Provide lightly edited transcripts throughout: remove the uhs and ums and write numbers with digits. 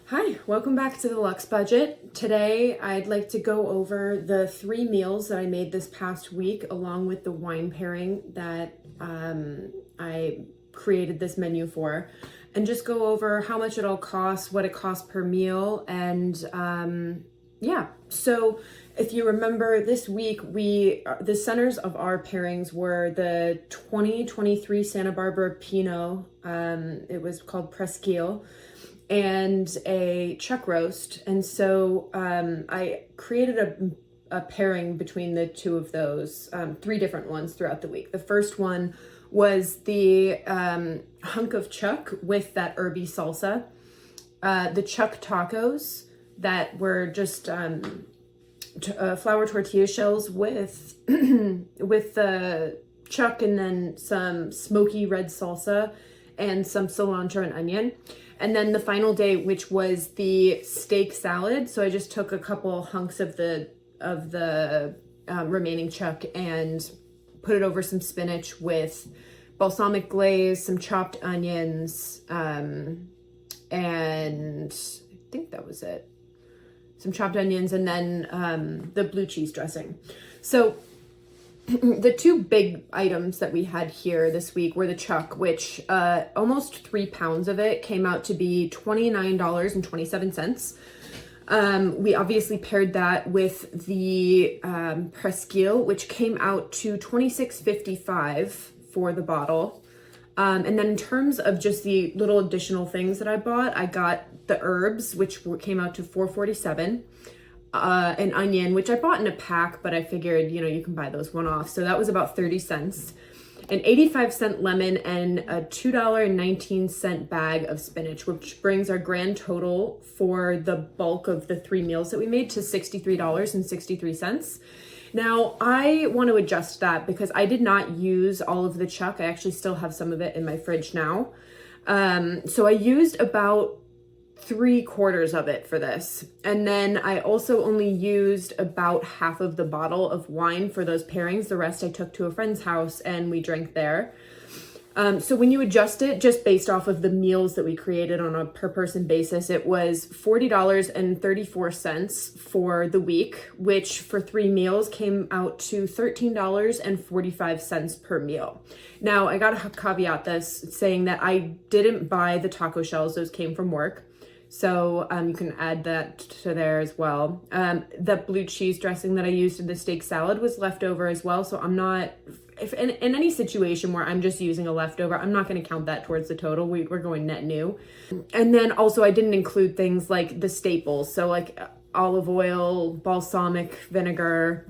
Hi, welcome back to the Luxe Budget. Today I'd like to go over the 3 meals that I made this past week along with the wine pairing that I created this menu for, and just go over how much it all costs, what it costs per meal, and yeah. So if you remember this week, the centers of our pairings were the 2023 Santa Barbara Pinot, it was called Presqu'ile, and a chuck roast. And so I created a pairing between the two of those, 3 different ones throughout the week. The first one was the hunk of chuck with that herby salsa, the chuck tacos that were just flour tortilla shells with with the chuck, and then some smoky red salsa and some cilantro and onion. And then the final day, which was the steak salad. So I just took a couple hunks of the remaining chuck and put it over some spinach with balsamic glaze, some chopped onions, and I think that was it. Some chopped onions, and then the blue cheese dressing. So the 2 big items that we had here this week were the chuck, which almost 3 pounds of it came out to be $29.27. We obviously paired that with the Presqu'ile, which came out to $26.55 for the bottle. And then in terms of just the little additional things that I bought, I got the herbs, which came out to $4.47. An onion, which I bought in a pack, but I figured, you can buy those one off. So that was about 30 cents. An 85-cent lemon and a $2.19 bag of spinach, which brings our grand total for the bulk of the 3 meals that we made to $63.63. Now, I want to adjust that because I did not use all of the chuck. I actually still have some of it in my fridge now. So I used about 3/4 of it for this. And then I also only used about half of the bottle of wine for those pairings. The rest I took to a friend's house and we drank there. So when you adjust it just based off of the meals that we created on a per person basis, it was $40.34 for the week, which for 3 meals came out to $13.45 per meal. Now, I gotta caveat this saying that I didn't buy the taco shells. Those came from work. So you can add that to there as well. The blue cheese dressing that I used in the steak salad was left over as well. So I'm not, if in any situation where I'm just using a leftover, I'm not going to count that towards the total. We're going net new. And then also I didn't include things like the staples. So like olive oil, balsamic vinegar,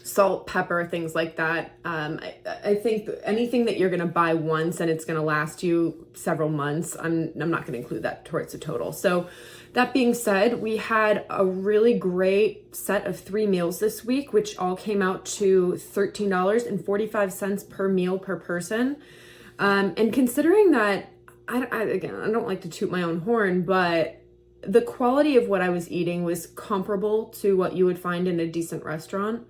salt, pepper, things like that. I think anything that you're going to buy once and it's going to last you several months, I'm not going to include that towards the total. So that being said, we had a really great set of 3 meals this week, which all came out to $13.45 per meal per person. And considering that, I don't like to toot my own horn, but the quality of what I was eating was comparable to what you would find in a decent restaurant.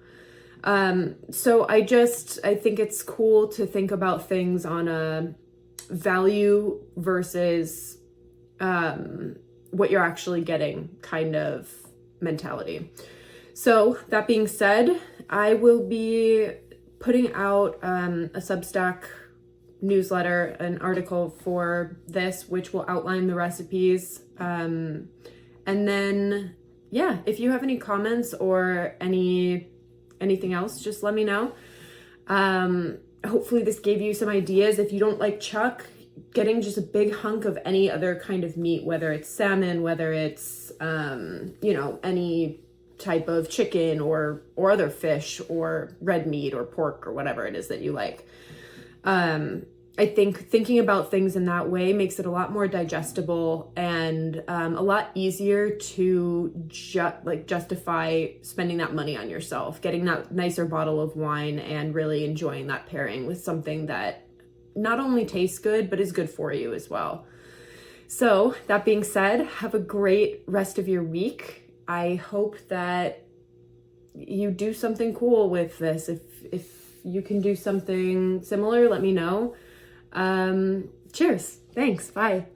So I think it's cool to think about things on a value versus what you're actually getting kind of mentality. So that being said, I will be putting out a Substack newsletter, an article for this, which will outline the recipes. And then, yeah, if you have any comments or anything else, just let me know. Hopefully this gave you some ideas. If you don't like chuck, getting just a big hunk of any other kind of meat, whether it's salmon, whether it's any type of chicken or other fish or red meat or pork or whatever it is that you like. I think thinking about things in that way makes it a lot more digestible and a lot easier to justify spending that money on yourself, getting that nicer bottle of wine and really enjoying that pairing with something that not only tastes good, but is good for you as well. So that being said, have a great rest of your week. I hope that you do something cool with this. If you can do something similar, let me know. Cheers. Thanks. Bye.